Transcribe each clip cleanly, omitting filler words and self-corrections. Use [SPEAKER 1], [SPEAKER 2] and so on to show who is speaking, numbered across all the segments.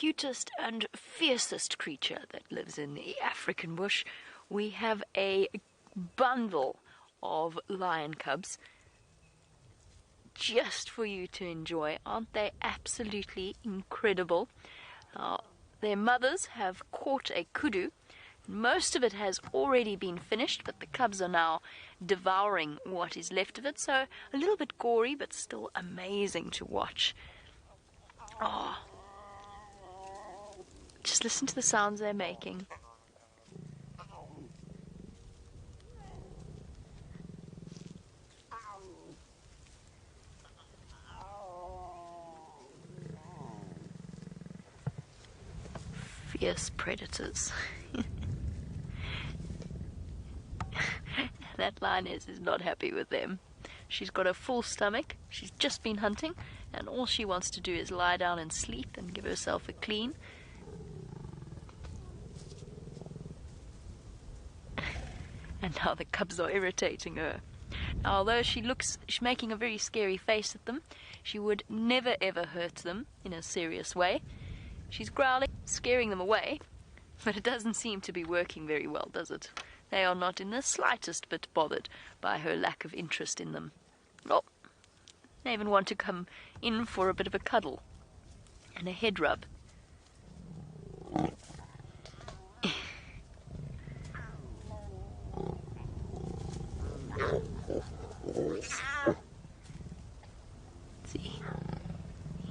[SPEAKER 1] cutest and fiercest creature that lives in the African bush. We have a bundle of lion cubs just for you to enjoy. Aren't they absolutely incredible? Their mothers have caught a kudu. Most of it has already been finished, but the cubs are now devouring what is left of it, so a little bit gory, but still amazing to watch. Oh, just listen to the sounds they're making. Fierce predators. That lioness is not happy with them. She's got a full stomach, she's just been hunting, and all she wants to do is lie down and sleep and give herself a clean. And now the cubs are irritating her. Now, although she's making a very scary face at them, she would never ever hurt them in a serious way. She's growling, scaring them away, but it doesn't seem to be working very well, does it? They are not in the slightest bit bothered by her lack of interest in them. Oh, they even want to come in for a bit of a cuddle and a head rub. See,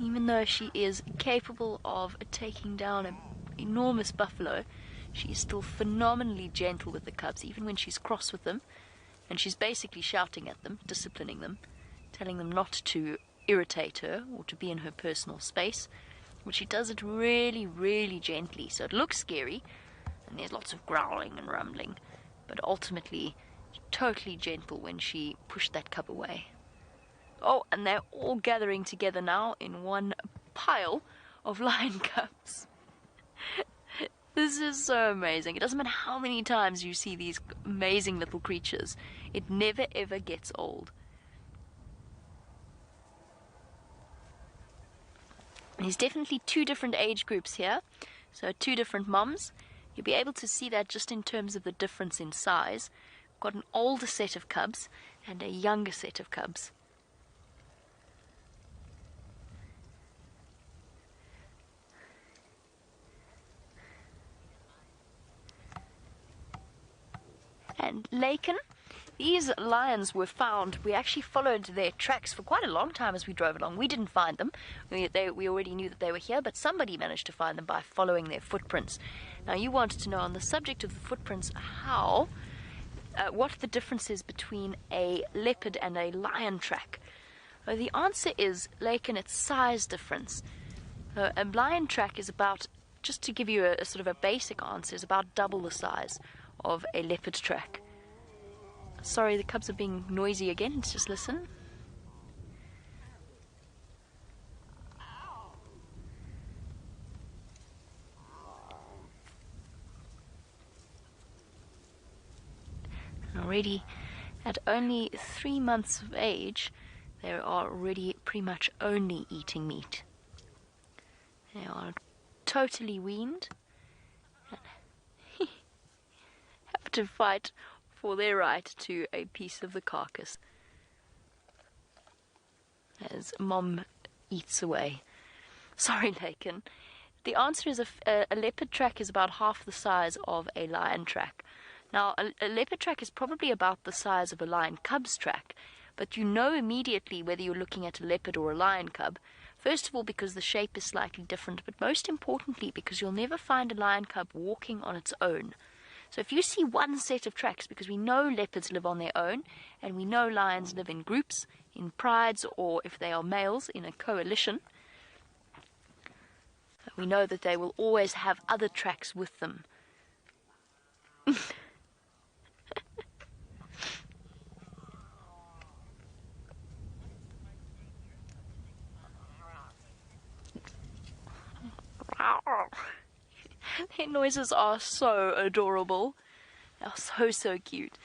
[SPEAKER 1] even though she is capable of taking down an enormous buffalo, she's still phenomenally gentle with the cubs, even when she's cross with them, and she's basically shouting at them, disciplining them, telling them not to irritate her or to be in her personal space. But she does it really, really gently, so it looks scary, and there's lots of growling and rumbling, but ultimately totally gentle when she pushed that cub away. Oh, and they're all gathering together now in one pile of lion cubs. This is so amazing. It doesn't matter how many times you see these amazing little creatures. It never ever gets old. There's definitely two different age groups here. So two different moms. You'll be able to see that just in terms of the difference in size. We've got an older set of cubs and a younger set of cubs. And Laken, these lions were found. We actually followed their tracks for quite a long time as we drove along. We didn't find them. We already knew that they were here, but somebody managed to find them by following their footprints. Now, you wanted to know on the subject of the footprints what the difference is between a leopard and a lion track. The answer is, Laken, it's size difference. A lion track is about, just to give you a sort of a basic answer, is about double the size of a leopard track. Sorry, the cubs are being noisy again. Let's just listen. Already at only 3 months of age, they are already pretty much only eating meat. They are totally weaned and have to fight for their right to a piece of the carcass as Mom eats away. Sorry, Laken. The answer is a leopard track is about half the size of a lion track. Now, a leopard track is probably about the size of a lion cub's track, but you know immediately whether you're looking at a leopard or a lion cub. First of all, because the shape is slightly different, but most importantly, because you'll never find a lion cub walking on its own. So if you see one set of tracks, because we know leopards live on their own, and we know lions live in groups, in prides, or if they are males, in a coalition, we know that they will always have other tracks with them. Their noises are so adorable. They're so cute.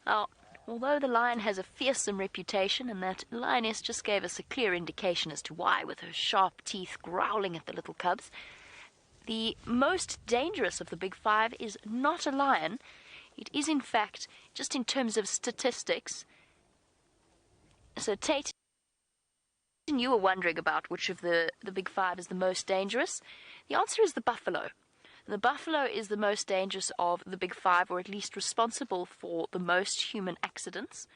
[SPEAKER 1] Now, although the lion has a fearsome reputation, and that lioness just gave us a clear indication as to why, with her sharp teeth growling at the little cubs, The most dangerous of the big five is not a lion. It is, in fact, just in terms of statistics. So, Tate, you were wondering about which of the big five is the most dangerous. The answer is the buffalo. The buffalo is the most dangerous of the big five, or at least responsible for the most human accidents.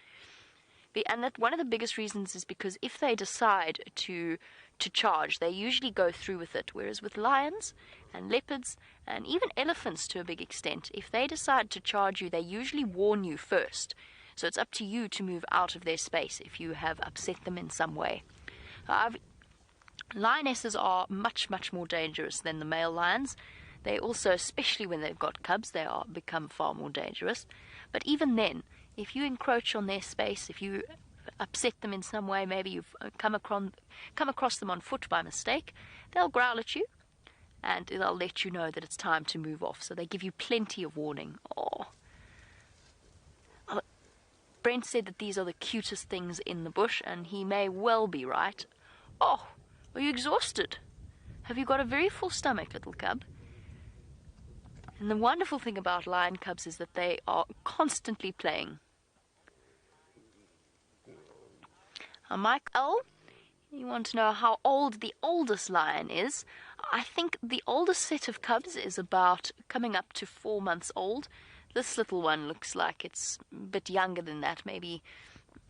[SPEAKER 1] And that one of the biggest reasons is because if they decide to charge, they usually go through with it. Whereas with lions and leopards and even elephants to a big extent, if they decide to charge you, they usually warn you first. So it's up to you to move out of their space if you have upset them in some way. Lionesses are much, much more dangerous than the male lions. They also, especially when they've got cubs, they become far more dangerous. But even then, if you encroach on their space, if you upset them in some way, maybe you've come across them on foot by mistake, they'll growl at you and they'll let you know that it's time to move off. So they give you plenty of warning. Brent said that these are the cutest things in the bush, and he may well be right. Oh, are you exhausted? Have you got a very full stomach, little cub? And the wonderful thing about lion cubs is that they are constantly playing. Mike L., you want to know how old the oldest lion is? I think the oldest set of cubs is about coming up to 4 months old. This little one looks like it's a bit younger than that, maybe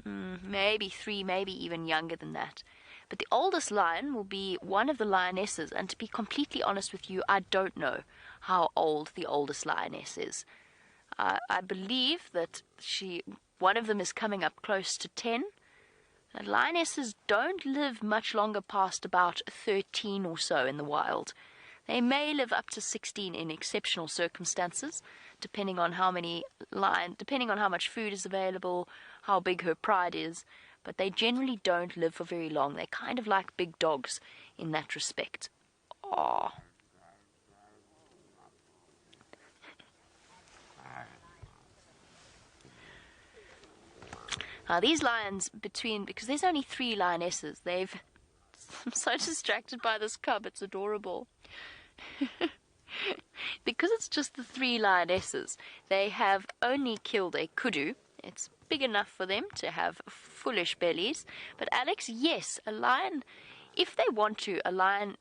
[SPEAKER 1] 3, maybe even younger than that. But the oldest lion will be one of the lionesses, and to be completely honest with you, I don't know how old the oldest lioness is. I believe that one of them is coming up close to 10. And lionesses don't live much longer past about 13 or so in the wild. They may live up to 16 in exceptional circumstances, depending on how much food is available, how big her pride is. But they generally don't live for very long. They're kind of like big dogs in that respect. Aww. Now these lions because there's only 3 lionesses, I'm so distracted by this cub, it's adorable. Because it's just the 3 lionesses, they have only killed a kudu. It's big enough for them to have foolish bellies. But Alex, yes, a lion, if they want to, a lion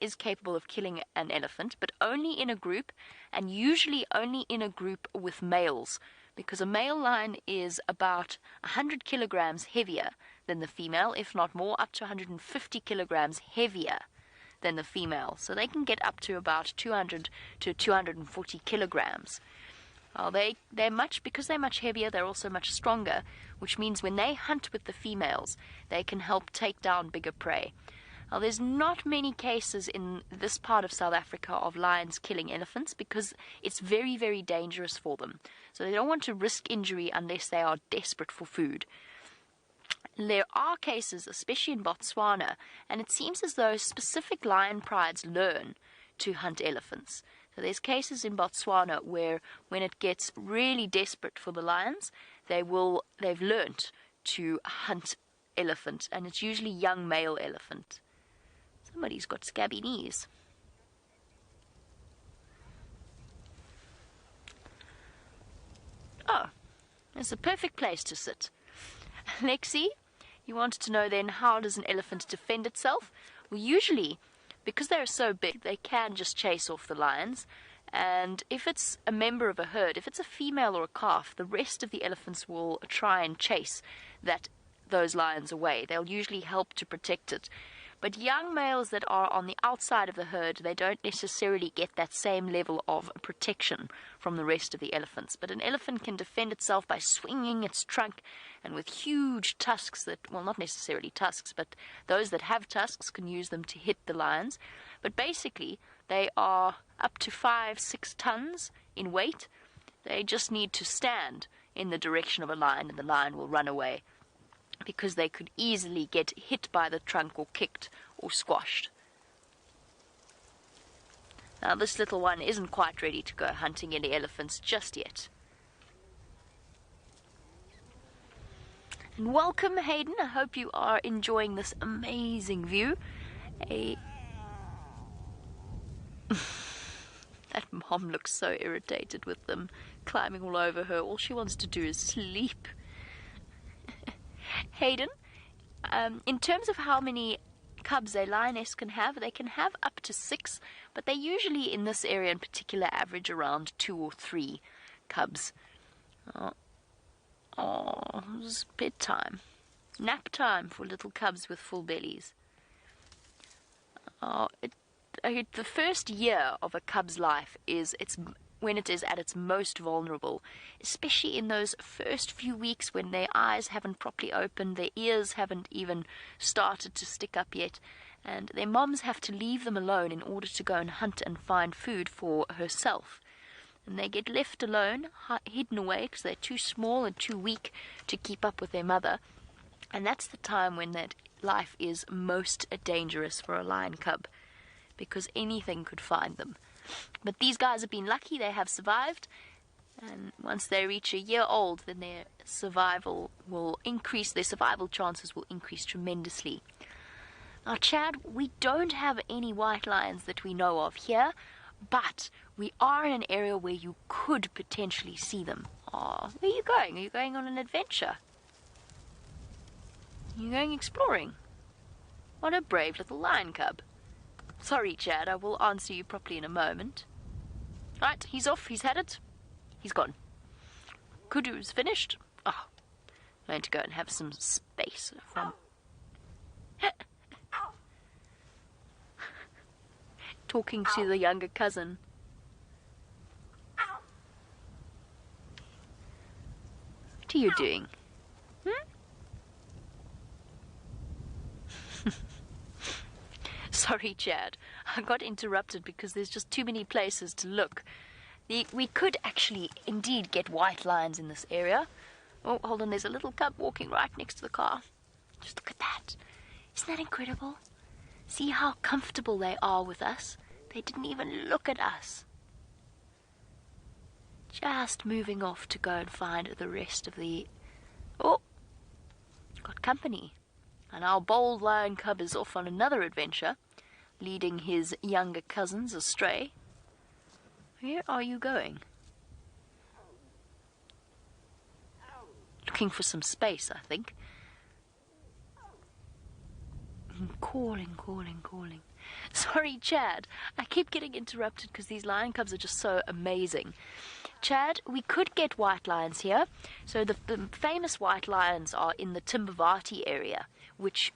[SPEAKER 1] is capable of killing an elephant, but only in a group, and usually only in a group with males. Because a male lion is about 100 kilograms heavier than the female, if not more, up to 150 kilograms heavier than the female. So they can get up to about 200 to 240 kilograms. Well, because they're much heavier, they're also much stronger, which means when they hunt with the females, they can help take down bigger prey. Now, there's not many cases in this part of South Africa of lions killing elephants because it's very, very dangerous for them. So they don't want to risk injury unless they are desperate for food. There are cases, especially in Botswana, and it seems as though specific lion prides learn to hunt elephants. So there's cases in Botswana where when it gets really desperate for the lions, they've learnt to hunt elephant, and it's usually young male elephant. Somebody's got scabby knees. Oh, it's a perfect place to sit. Lexi, you wanted to know then, how does an elephant defend itself? Well, usually, because they're so big, they can just chase off the lions. And if it's a member of a herd, if it's a female or a calf, the rest of the elephants will try and chase those lions away. They'll usually help to protect it. But young males that are on the outside of the herd, they don't necessarily get that same level of protection from the rest of the elephants. But an elephant can defend itself by swinging its trunk and with huge tusks not necessarily tusks, but those that have tusks can use them to hit the lions. But basically, they are up to 5-6 tons in weight. They just need to stand in the direction of a lion and the lion will run away, because they could easily get hit by the trunk or kicked or squashed. Now this little one isn't quite ready to go hunting any elephants just yet. And welcome, Hayden. I hope you are enjoying this amazing view. That mom looks so irritated with them climbing all over her. All she wants to do is sleep. Hayden, in terms of how many cubs a lioness can have, they can have up to 6, but they usually, in this area in particular, average around 2 or 3 cubs. Oh, it's bedtime. Nap time for little cubs with full bellies. The first year of a cub's life is when it is at its most vulnerable, especially in those first few weeks when their eyes haven't properly opened, their ears haven't even started to stick up yet, and their moms have to leave them alone in order to go and hunt and find food for herself. And they get left alone, hidden away, because they're too small and too weak to keep up with their mother. And that's the time when that life is most dangerous for a lion cub, because anything could find them. But these guys have been lucky, they have survived, and once they reach a year old, then their survival chances will increase tremendously. Now, Chad, we don't have any white lions that we know of here, but we are in an area where you could potentially see them. Oh, where are you going? Are you going on an adventure? You're going exploring. What a brave little lion cub. Sorry, Chad, I will answer you properly in a moment. Right, he's off, he's had it. He's gone. Kudu's finished. Oh, I'm going to go and have some space from... Talking to the younger cousin. What are you doing? Sorry, Chad. I got interrupted because there's just too many places to look. We could actually indeed get white lions in this area. Oh, hold on, there's a little cub walking right next to the car. Just look at that. Isn't that incredible? See how comfortable they are with us? They didn't even look at us. Just moving off to go and find the rest of the... Oh! Got company. And our bold lion cub is off on another adventure, leading his younger cousins astray. Where are you going? Looking for some space, I think. Calling. Sorry, Chad. I keep getting interrupted because these lion cubs are just so amazing. Chad, we could get white lions here. So the famous white lions are in the Timbavati area, which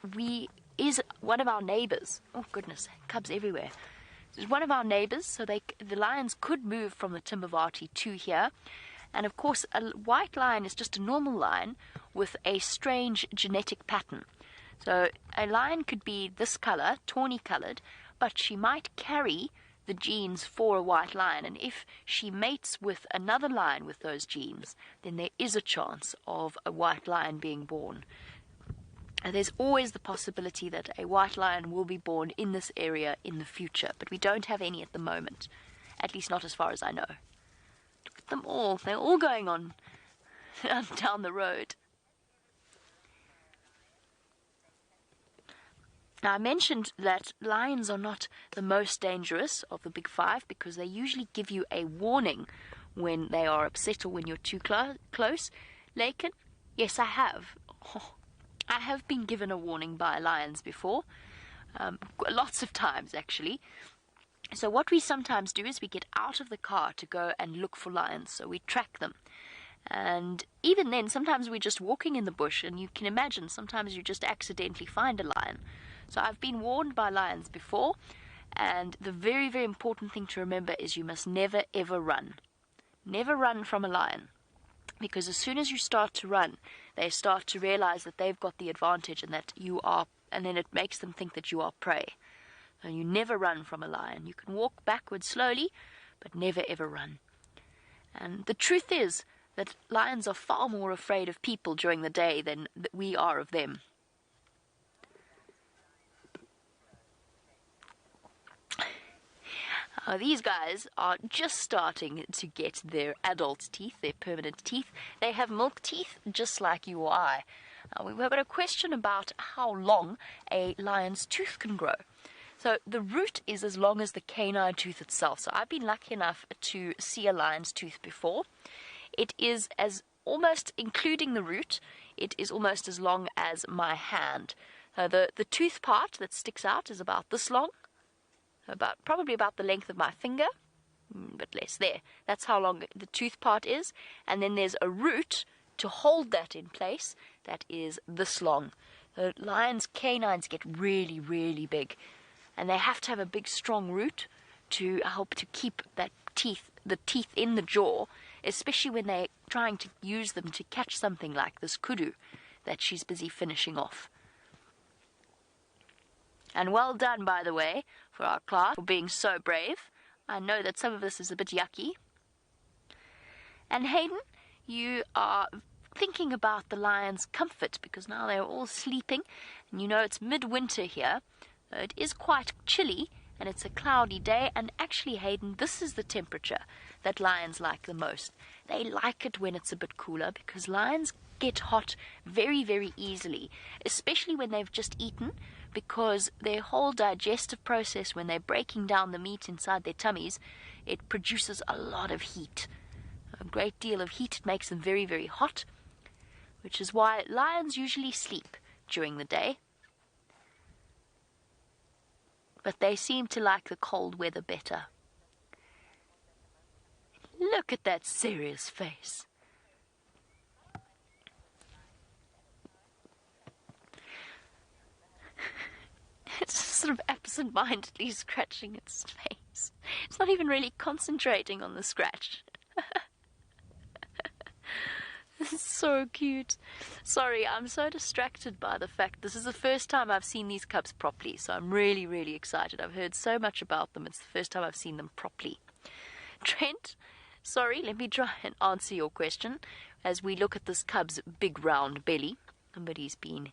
[SPEAKER 1] is one of our neighbors. Oh, goodness, cubs everywhere. It's one of our neighbors, so the lions could move from the Timbavati to here. And, of course, a white lion is just a normal lion with a strange genetic pattern. So a lion could be this color, tawny colored, but she might carry the genes for a white lion. And if she mates with another lion with those genes, then there is a chance of a white lion being born. And there's always the possibility that a white lion will be born in this area in the future, but we don't have any at the moment, at least not as far as I know. Look at them all. They're all going on down the road. Now, I mentioned that lions are not the most dangerous of the big five because they usually give you a warning when they are upset or when you're too close. Lakin, yes, I have. I have been given a warning by lions before, lots of times actually. So what we sometimes do is we get out of the car to go and look for lions, so we track them. And even then, sometimes we're just walking in the bush, and you can imagine sometimes you just accidentally find a lion. So I've been warned by lions before, and the very, very important thing to remember is you must never, ever run. Never run from a lion. Because as soon as you start to run, they start to realize that they've got the advantage and that you are, and then it makes them think that you are prey. So you never run from a lion. You can walk backwards slowly, but never, ever run. And the truth is that lions are far more afraid of people during the day than we are of them. These guys are just starting to get their adult teeth, their permanent teeth. They have milk teeth just like you or I. We've got a question about how long a lion's tooth can grow. So the root is as long as the canine tooth itself. So I've been lucky enough to see a lion's tooth before. It is as almost, including the root, it is almost as long as my hand. The tooth part that sticks out is about this long, probably about the length of my finger, but less there. That's how long the tooth part is. And then there's a root to hold that in place that is this long. The lion's canines get really, really big, and they have to have a big, strong root to help to keep the teeth in the jaw, especially when they're trying to use them to catch something like this kudu that she's busy finishing off. And well done, by the way, for our class, for being so brave. I know that some of this is a bit yucky. And Hayden, you are thinking about the lion's comfort, because now they're all sleeping, and you know it's midwinter here. It is quite chilly, and it's a cloudy day, and actually, Hayden, this is the temperature that lions like the most. They like it when it's a bit cooler, because lions get hot very, very easily, especially when they've just eaten, because their whole digestive process, when they're breaking down the meat inside their tummies, it produces a lot of heat. A great deal of heat. It makes them very, very hot, which is why lions usually sleep during the day. But they seem to like the cold weather better. Look at that serious face. It's sort of absent-mindedly scratching its face. It's not even really concentrating on the scratch. This is so cute. Sorry, I'm so distracted by the fact this is the first time I've seen these cubs properly, so I'm really, really excited. I've heard so much about them. It's the first time I've seen them properly. Trent, sorry, let me try and answer your question as we look at this cub's big round belly. Somebody's been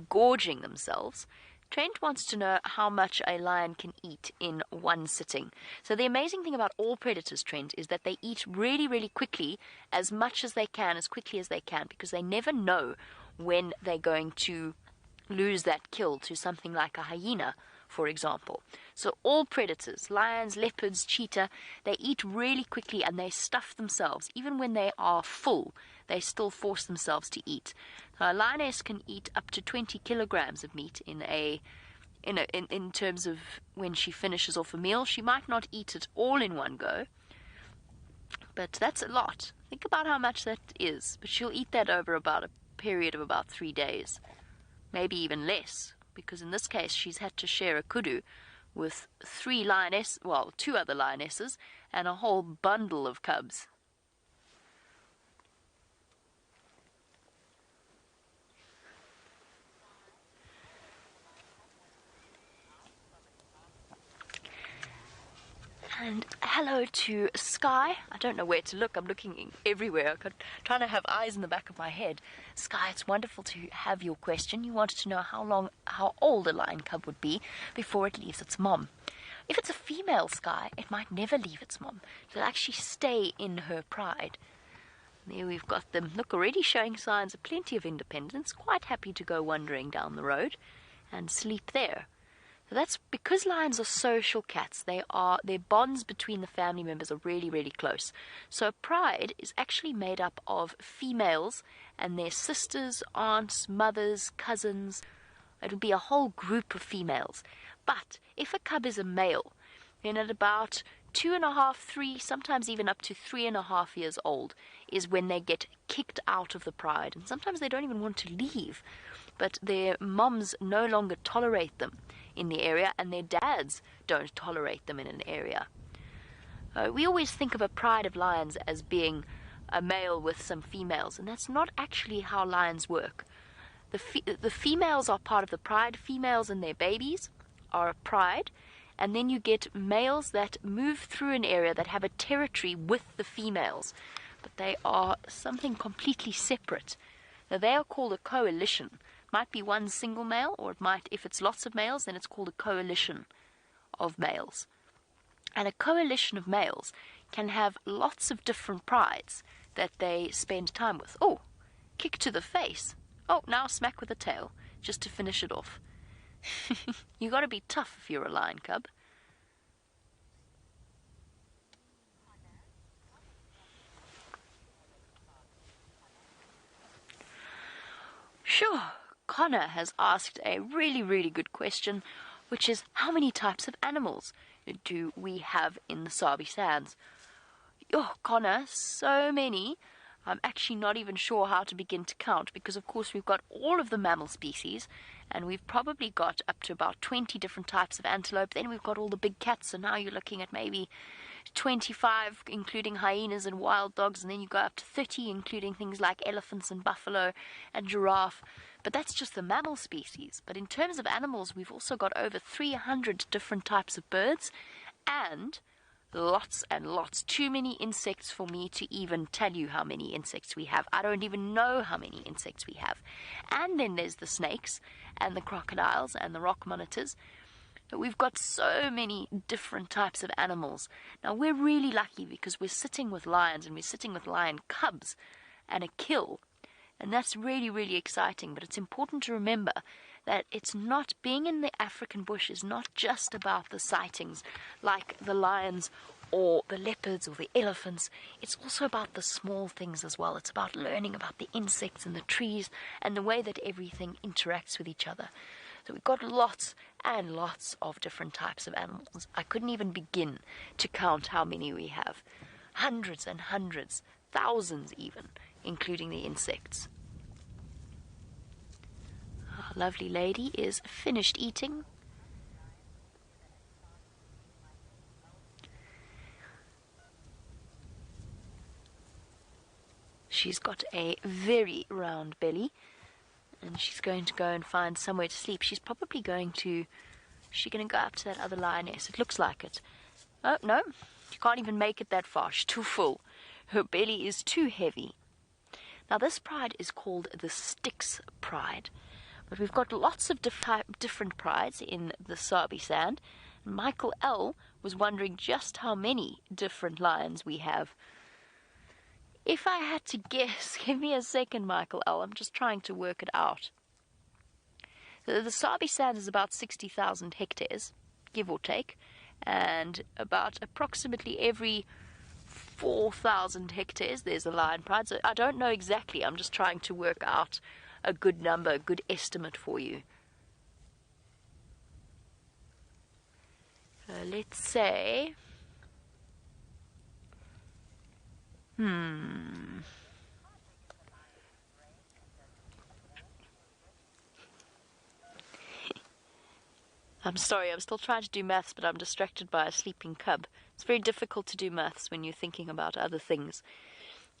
[SPEAKER 1] gorging themselves. Trent wants to know how much a lion can eat in one sitting. So the amazing thing about all predators, Trent, is that they eat really, really quickly, as much as they can, as quickly as they can, because they never know when they're going to lose that kill to something like a hyena, for example. So all predators, lions, leopards, cheetah, they eat really quickly and they stuff themselves. Even when they are full, they still force themselves to eat. A lioness can eat up to 20 kilograms of meat in terms of when she finishes off a meal. She might not eat it all in one go, but that's a lot. Think about how much that is. But she'll eat that over about a period of about 3 days, maybe even less, because in this case she's had to share a kudu with 2 other lionesses and a whole bundle of cubs. And hello to Sky. I don't know where to look. I'm looking everywhere. I'm trying to have eyes in the back of my head. Sky, it's wonderful to have your question. You wanted to know how old a lion cub would be before it leaves its mom. If it's a female, Sky, it might never leave its mom. It'll actually stay in her pride. There we've got them. Look, already showing signs of plenty of independence. Quite happy to go wandering down the road and sleep there. So that's because lions are social cats. Their bonds between the family members are really, really close. So pride is actually made up of females and their sisters, aunts, mothers, cousins. It'll be a whole group of females. But if a cub is a male, then at about 2.5, 3, sometimes even up to 3.5 years old is when they get kicked out of the pride. And sometimes they don't even want to leave, but their moms no longer tolerate them in the area, and their dads don't tolerate them in an area. We always think of a pride of lions as being a male with some females, and that's not actually how lions work. The females are part of the pride. Females and their babies are a pride, and then you get males that move through an area that have a territory with the females, but they are something completely separate. Now, they are called a coalition. Might be one single male, or it might, if it's lots of males, then it's called a coalition of males. And a coalition of males can have lots of different prides that they spend time with. Oh, kick to the face. Oh, now smack with the tail, just to finish it off. You got to be tough if you're a lion cub. Sure, Connor has asked a really, really good question, which is how many types of animals do we have in the Sabi Sands? Oh, Connor, so many. I'm actually not even sure how to begin to count because, of course, we've got all of the mammal species and we've probably got up to about 20 different types of antelope. Then we've got all the big cats, so now you're looking at maybe 25, including hyenas and wild dogs, and then you go up to 30, including things like elephants and buffalo and giraffe. But that's just the mammal species. But in terms of animals, we've also got over 300 different types of birds and lots and lots. Too many insects for me to even tell you how many insects we have. I don't even know how many insects we have. And then there's the snakes and the crocodiles and the rock monitors. But we've got so many different types of animals. Now we're really lucky because we're sitting with lions and we're sitting with lion cubs and a kill. And that's really, really exciting. But it's important to remember that it's not, being in the African bush is not just about the sightings like the lions or the leopards or the elephants. It's also about the small things as well. It's about learning about the insects and the trees and the way that everything interacts with each other. So we've got lots and lots of different types of animals. I couldn't even begin to count how many we have. Hundreds and hundreds, thousands even, including the insects. Our lovely lady is finished eating. She's got a very round belly, and she's going to go and find somewhere to sleep. She's probably going to... She's going to go up to that other lioness. It looks like it. Oh, no. She can't even make it that far. She's too full. Her belly is too heavy. Now, this pride is called the Styx pride. But we've got lots of different prides in the Sabi Sand. Michael L. was wondering just how many different lions we have. If I had to guess, give me a second, Michael L. I'm just trying to work it out. The Sabi Sand is about 60,000 hectares, give or take, and about approximately every 4,000 hectares there's a lion pride. So I don't know exactly, I'm just trying to work out a good number, a good estimate for you. Let's say... I'm sorry, I'm still trying to do maths, but I'm distracted by a sleeping cub. It's very difficult to do maths when you're thinking about other things.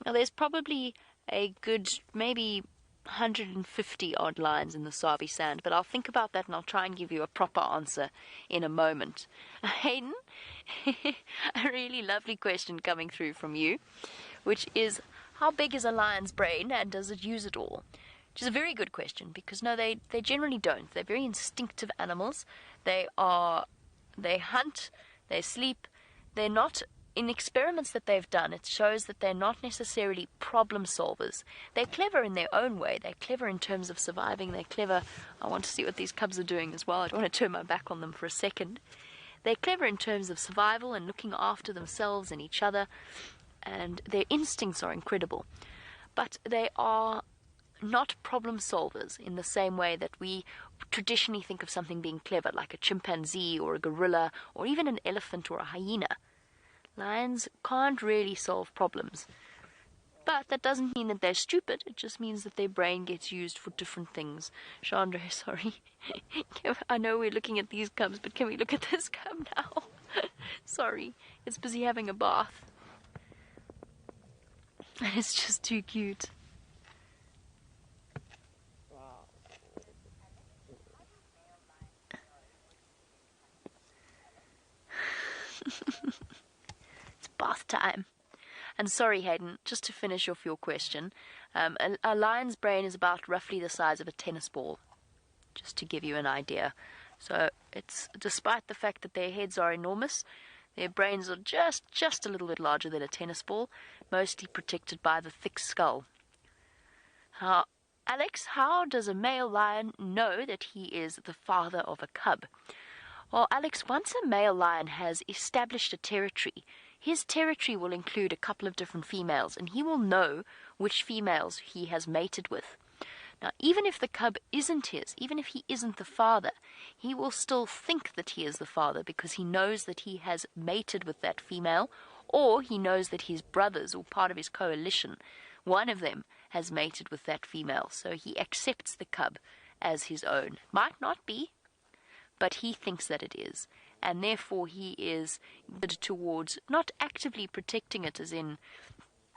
[SPEAKER 1] Now, there's probably a good, maybe 150 odd lions in the Sabi Sand, but I'll think about that and I'll try and give you a proper answer in a moment. Hayden, a really lovely question coming through from you, which is, how big is a lion's brain and does it use it all? Which is a very good question because no, they generally don't. They're very instinctive animals. They hunt, they sleep. They're not, in experiments that they've done, it shows that they're not necessarily problem solvers. They're clever in their own way. They're clever in terms of surviving. They're clever. I want to see what these cubs are doing as well. I don't want to turn my back on them for a second. They're clever in terms of survival and looking after themselves and each other. And their instincts are incredible. But they are not problem solvers in the same way that we traditionally think of something being clever, like a chimpanzee or a gorilla or even an elephant or a hyena. Lions can't really solve problems. But that doesn't mean that they're stupid. It just means that their brain gets used for different things. Chandra, sorry. I know we're looking at these cubs, but can we look at this cub now? Sorry, it's busy having a bath. And it's just too cute. It's bath time. And sorry, Hayden, just to finish off your question, a lion's brain is about roughly the size of a tennis ball, just to give you an idea. So it's, despite the fact that their heads are enormous, their brains are just a little bit larger than a tennis ball, mostly protected by the thick skull. Alex, how does a male lion know that he is the father of a cub? Well, Alex, once a male lion has established a territory, his territory will include a couple of different females, and he will know which females he has mated with. Now, even if the cub isn't his, even if he isn't the father, he will still think that he is the father because he knows that he has mated with that female, or he knows that his brothers, or part of his coalition, one of them has mated with that female, so he accepts the cub as his own. Might not be, but he thinks that it is, and therefore he is good towards not actively protecting it, as in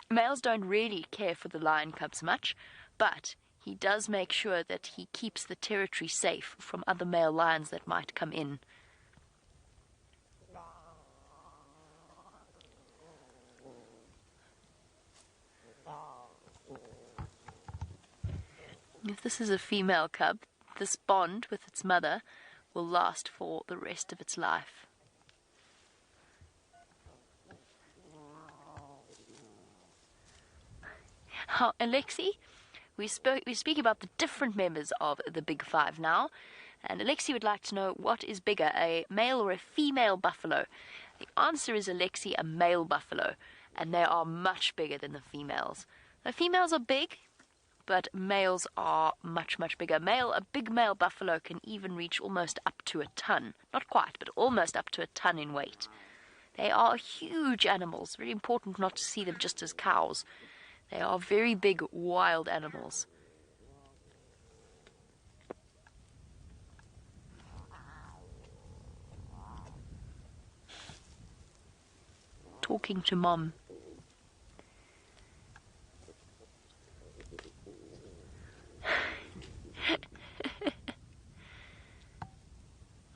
[SPEAKER 1] males don't really care for the lion cubs much, but he does make sure that he keeps the territory safe from other male lions that might come in. If this is a female cub, this bond with its mother will last for the rest of its life. Alexi, we speak about the different members of the Big Five now, and Alexi would like to know, what is bigger, a male or a female buffalo? The answer is, Alexi, a male buffalo, and they are much bigger than the females. The females are big, but males are much, much bigger. A big male buffalo can even reach almost up to a ton. Not quite, but almost up to a ton in weight. They are huge animals. Very important not to see them just as cows. They are very big, wild animals. Talking to Mom.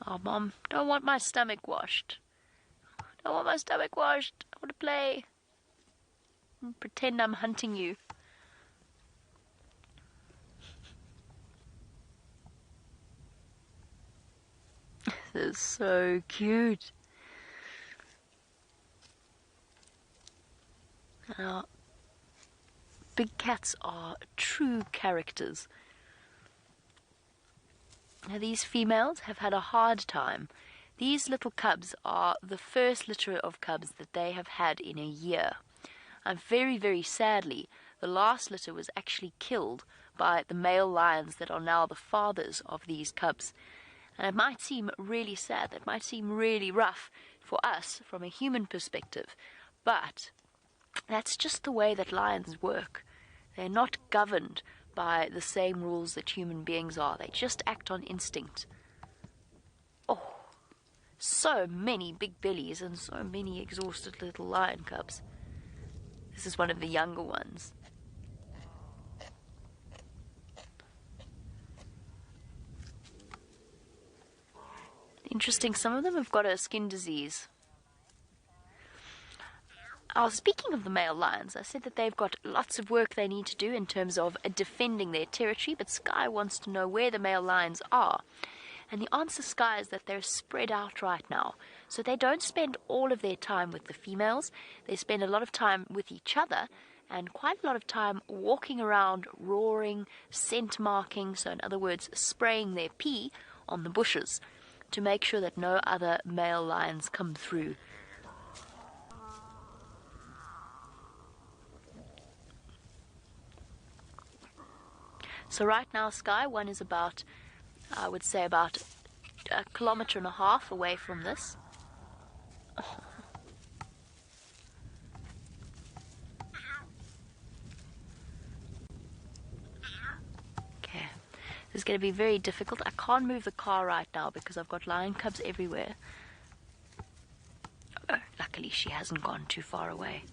[SPEAKER 1] Oh, Mom, don't want my stomach washed. Don't want my stomach washed. I want to play. And pretend I'm hunting you. This is so cute. Now, big cats are true characters. Now, these females have had a hard time. These little cubs are the first litter of cubs that they have had in a year. And very, very sadly, the last litter was actually killed by the male lions that are now the fathers of these cubs. And it might seem really sad, that might seem really rough for us from a human perspective, but that's just the way that lions work. They're not governed by the same rules that human beings are. They just act on instinct. Oh, so many big bellies and so many exhausted little lion cubs. This is one of the younger ones. Interesting, some of them have got a skin disease. Speaking of the male lions, I said that they've got lots of work they need to do in terms of defending their territory, but Sky wants to know where the male lions are. And the answer, Sky, is that they're spread out right now. So they don't spend all of their time with the females. They spend a lot of time with each other and quite a lot of time walking around, roaring, scent marking, so in other words, spraying their pee on the bushes to make sure that no other male lions come through. So right now, Sky, one is about, I would say, about 1.5 kilometers away from this. Oh. Okay, this is going to be very difficult. I can't move the car right now because I've got lion cubs everywhere. Oh, luckily she hasn't gone too far away.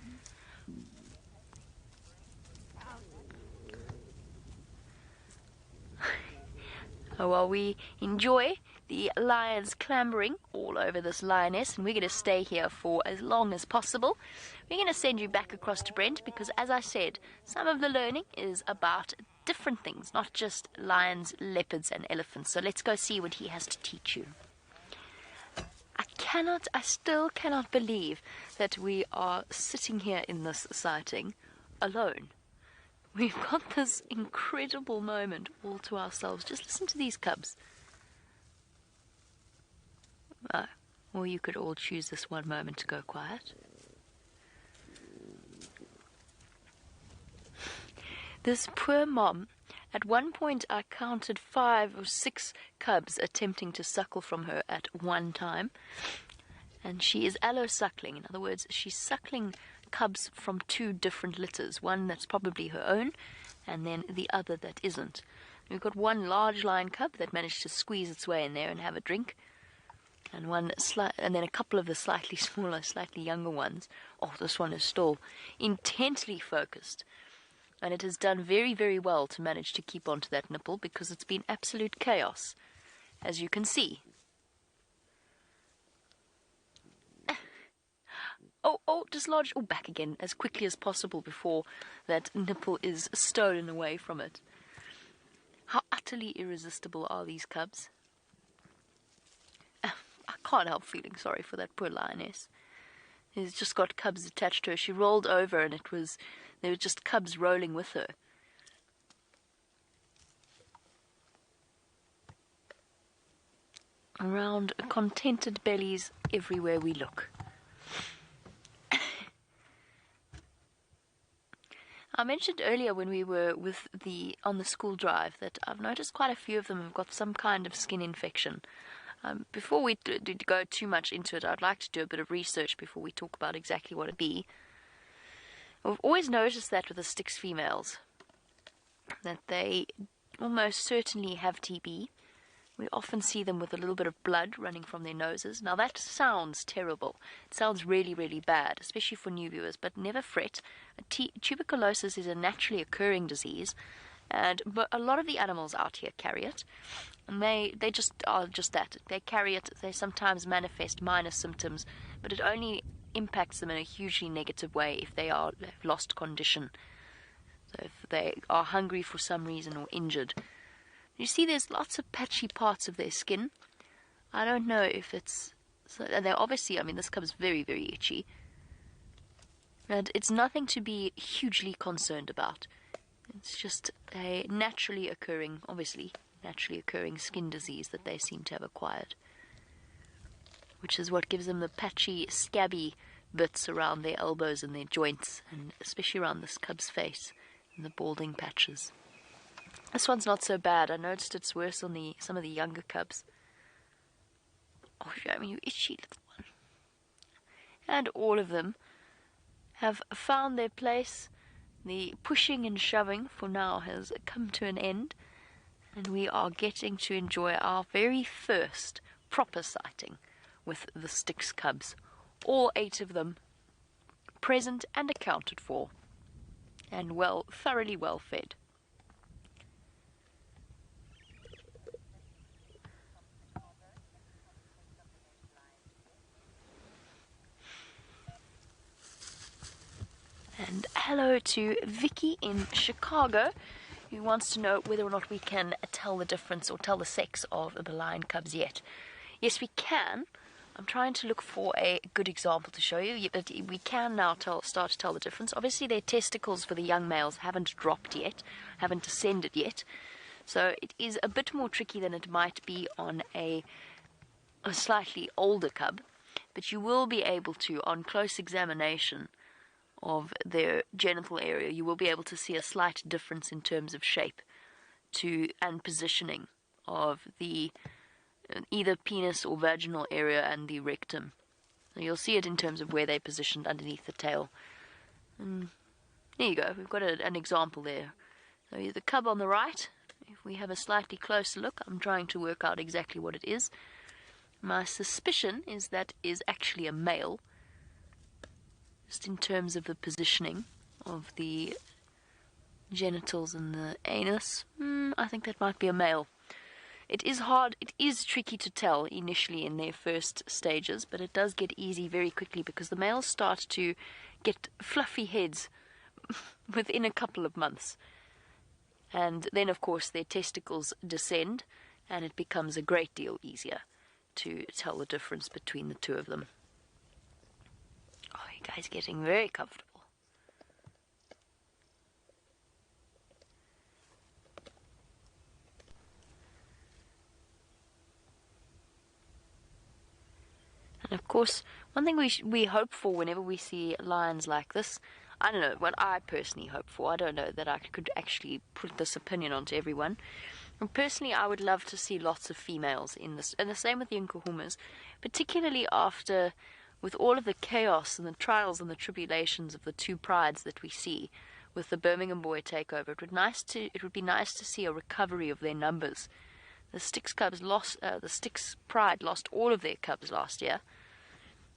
[SPEAKER 1] Oh, well, we enjoy the lions clambering all over this lioness, and we're going to stay here for as long as possible. We're going to send you back across to Brent because, as I said, some of the learning is about different things, not just lions, leopards, and elephants. So let's go see what he has to teach you. I still cannot believe that we are sitting here in this sighting alone. we've got this incredible moment all to ourselves. Just listen to these cubs. Oh, or you could all choose this one moment to go quiet. This poor mom, at one point I counted 5 or 6 cubs attempting to suckle from her at one time. And she is allo-suckling. In other words, she's suckling cubs from 2 different litters. One that's probably her own, and then the other that isn't. We've got one large lion cub that managed to squeeze its way in there and have a drink. And then a couple of the slightly smaller, slightly younger ones. Oh, this one is still intently focused. And it has done very, very well to manage to keep onto that nipple because it's been absolute chaos, as you can see. Oh, dislodge. Oh, back again as quickly as possible before that nipple is stolen away from it. How utterly irresistible are these cubs? I can't help feeling sorry for that poor lioness. She's just got cubs attached to her. She rolled over and there were just cubs rolling with her. Around contented bellies everywhere we look. I mentioned earlier when we were on the school drive that I've noticed quite a few of them have got some kind of skin infection. Before we go too much into it, I'd like to do a bit of research before we talk about exactly what it be. We've always noticed that with the Styx females, that they almost certainly have TB. We often see them with a little bit of blood running from their noses. Now that sounds terrible. It sounds really, really bad, especially for new viewers, but never fret. Tuberculosis is a naturally occurring disease, but a lot of the animals out here carry it. And they just are just that. They carry it. They sometimes manifest minor symptoms, but it only impacts them in a hugely negative way if they have lost condition. So if they are hungry for some reason or injured. You see there's lots of patchy parts of their skin. I don't know if it's... and they're obviously, I mean, this cub is very, very itchy. And it's nothing to be hugely concerned about. It's just a naturally occurring skin disease that they seem to have acquired. Which is what gives them the patchy, scabby bits around their elbows and their joints, and especially around this cub's face, and the balding patches. This one's not so bad. I noticed it's worse on some of the younger cubs. Oh, I mean, you itchy little one. And all of them have found their place. The pushing and shoving for now has come to an end, and we are getting to enjoy our very first proper sighting with the Styx cubs. All 8 of them present and accounted for, and thoroughly well fed. And hello to Vicky in Chicago, who wants to know whether or not we can tell the difference or tell the sex of the lion cubs yet. Yes, we can. I'm trying to look for a good example to show you, but we can now start to tell the difference. Obviously, their testicles for the young males haven't dropped yet, haven't descended yet, so it is a bit more tricky than it might be on a slightly older cub, but you will be able to, on close examination of their genital area, you will be able to see a slight difference in terms of shape and positioning of the either penis or vaginal area and the rectum. So you'll see it in terms of where they're positioned underneath the tail. And there you go, we've got an example there. So the cub on the right, if we have a slightly closer look, I'm trying to work out exactly what it is. My suspicion is that is actually a male, just in terms of the positioning of the genitals and the anus. I think that might be a male. It is tricky to tell initially in their first stages, but it does get easy very quickly because the males start to get fluffy heads within a couple of months. And then, of course, their testicles descend, and it becomes a great deal easier to tell the difference between the 2 of them. Oh, you guys are getting very comfortable. Of course, one thing we hope for whenever we see lions like this, I don't know, what I personally hope for, I don't know that I could actually put this opinion onto everyone. And personally, I would love to see lots of females in this, and the same with the Nkuhumas, particularly after, with all of the chaos and the trials and the tribulations of the two prides that we see with the Birmingham Boy takeover. It would be nice to see a recovery of their numbers. The Styx pride lost all of their cubs last year,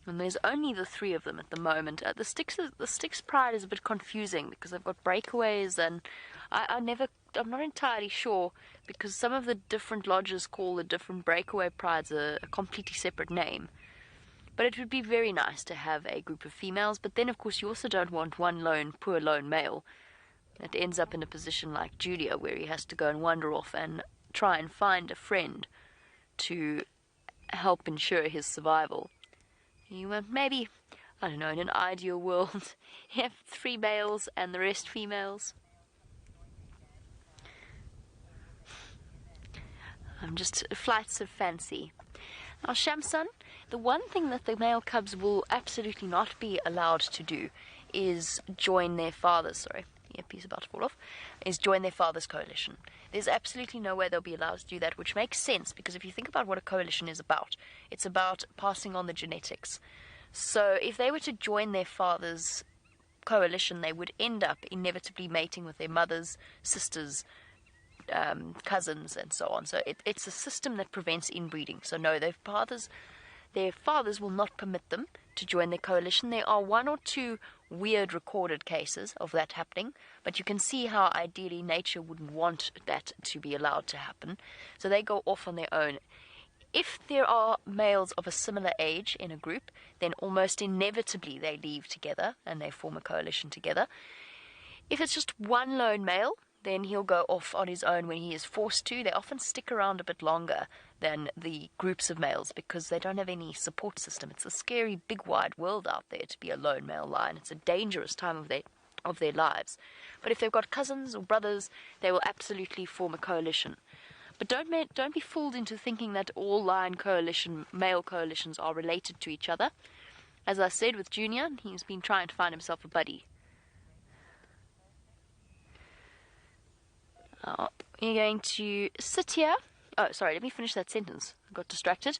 [SPEAKER 1] and there's only the 3 of them at the moment. The Styx pride is a bit confusing because they've got breakaways, and I'm not entirely sure, because some of the different lodges call the different breakaway prides a completely separate name. But it would be very nice to have a group of females, but then of course you also don't want one poor lone male that ends up in a position like Julia, where he has to go and wander off and try and find a friend to help ensure his survival. You want maybe, I don't know, in an ideal world, have 3 males and the rest females. I'm just flights of fancy. Now, Shamsun, the one thing that the male cubs will absolutely not be allowed to do is join their father's, earpiece about to fall off, is join their father's coalition. There's absolutely no way they'll be allowed to do that, which makes sense, because if you think about what a coalition is about, it's about passing on the genetics. So if they were to join their father's coalition, they would end up inevitably mating with their mothers, sisters, cousins, and so on. So it's a system that prevents inbreeding. So no, their fathers will not permit them to join their coalition. There are 1 or 2 weird recorded cases of that happening, but you can see how ideally nature wouldn't want that to be allowed to happen. So they go off on their own. If there are males of a similar age in a group, then almost inevitably they leave together and they form a coalition together. If it's just one lone male, then he'll go off on his own when he is forced to. They often stick around a bit longer than the groups of males because they don't have any support system. It's a scary, big, wide world out there to be a lone male lion. It's a dangerous time of their lives. But if they've got cousins or brothers, they will absolutely form a coalition. But don't be fooled into thinking that all male coalitions are related to each other. As I said with Junior, he's been trying to find himself a buddy. We're going to sit here. Oh, sorry, let me finish that sentence. I got distracted.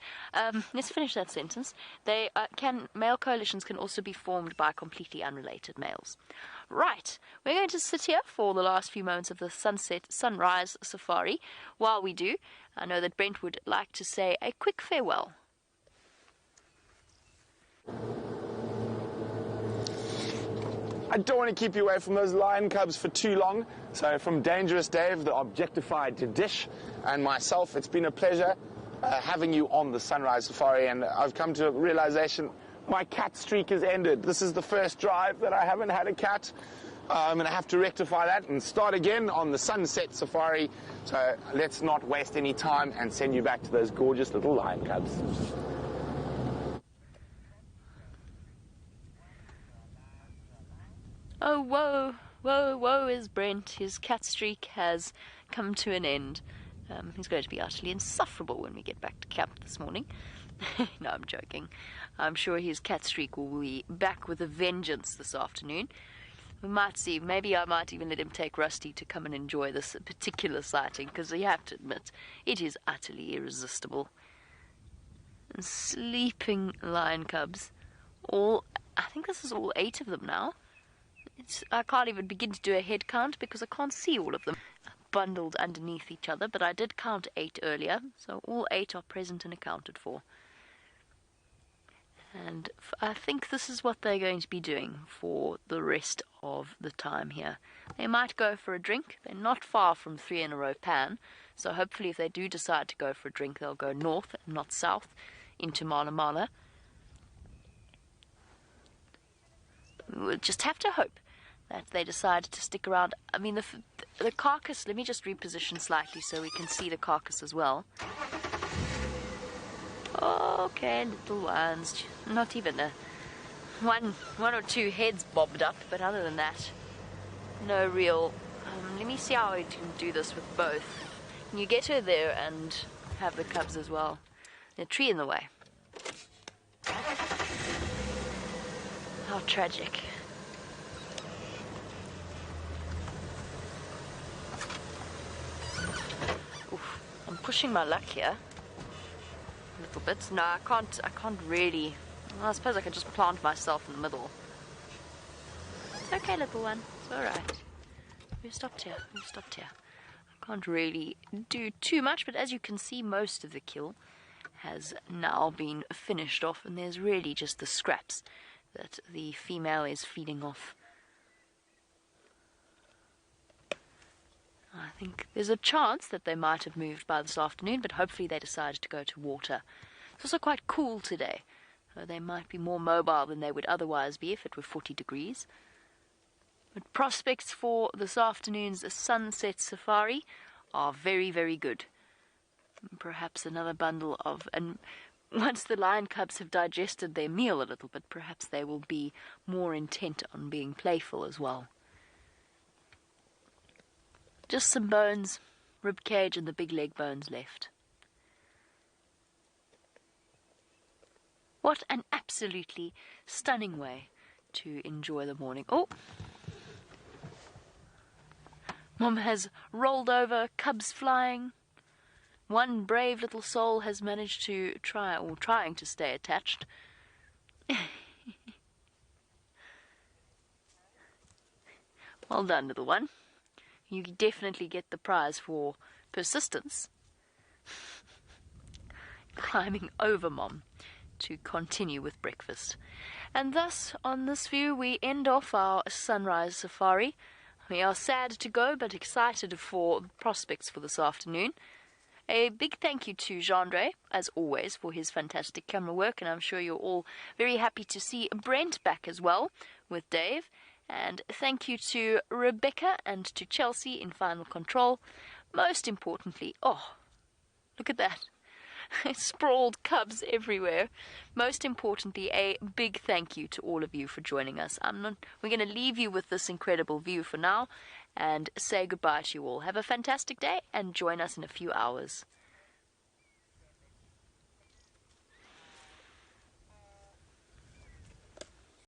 [SPEAKER 1] Let's finish that sentence. Male coalitions can also be formed by completely unrelated males. Right, we're going to sit here for the last few moments of the sunrise safari. While we do, I know that Brent would like to say a quick farewell.
[SPEAKER 2] I don't want to keep you away from those lion cubs for too long. So from Dangerous Dave, the objectified dish, and myself, it's been a pleasure having you on the Sunrise Safari, and I've come to a realization my cat streak has ended. This is the first drive that I haven't had a cat. I'm going to have to rectify that and start again on the Sunset Safari. So let's not waste any time and send you back to those gorgeous little lion cubs.
[SPEAKER 1] Oh, woe is Brent. His cat streak has come to an end. He's going to be utterly insufferable when we get back to camp this morning. No, I'm joking. I'm sure his cat streak will be back with a vengeance this afternoon. We might see. Maybe I might even let him take Rusty to come and enjoy this particular sighting, because you have to admit, it is utterly irresistible. And sleeping lion cubs. I think this is all 8 of them now. I can't even begin to do a head count because I can't see all of them bundled underneath each other, but I did count 8 earlier, so all 8 are present and accounted for. And I think this is what they're going to be doing for the rest of the time here. They might go for a drink. They're not far from 3 in a row Pan, so hopefully if they do decide to go for a drink, they'll go north and not south into Mala Mala. We'll just have to hope that they decided to stick around. I mean, the carcass, let me just reposition slightly so we can see the carcass as well. Okay, little ones. Not even one or 2 heads bobbed up, but other than that, no real... let me see how I can do this with both. Can you get her there and have the cubs as well? The tree in the way. How tragic. Oof, I'm pushing my luck here. A little bit. No, I can't really. Well, I suppose I could just plant myself in the middle. It's okay, little one. It's alright. We stopped here. I can't really do too much, but as you can see, most of the kill has now been finished off, and there's really just the scraps that the female is feeding off. I think there's a chance that they might have moved by this afternoon, but hopefully they decided to go to water. It's also quite cool today. They might be more mobile than they would otherwise be if it were 40 degrees. But prospects for this afternoon's sunset safari are very, very good. Perhaps another bundle of... And once the lion cubs have digested their meal a little bit, perhaps they will be more intent on being playful as well. Just some bones, rib cage and the big leg bones left. What an absolutely stunning way to enjoy the morning. Oh! Mom has rolled over, cubs flying. One brave little soul has managed to trying to stay attached. Well done, little one. You definitely get the prize for persistence. Climbing over Mom to continue with breakfast. And thus, on this view, we end off our sunrise safari. We are sad to go, but excited for prospects for this afternoon. A big thank you to Jean-Andre, as always, for his fantastic camera work, and I'm sure you're all very happy to see Brent back as well with Dave. And thank you to Rebecca and to Chelsea in final control. Most importantly, oh, look at that. Sprawled cubs everywhere. Most importantly, a big thank you to all of you for joining us. We're going to leave you with this incredible view for now and say goodbye to you all. Have a fantastic day and join us in a few hours.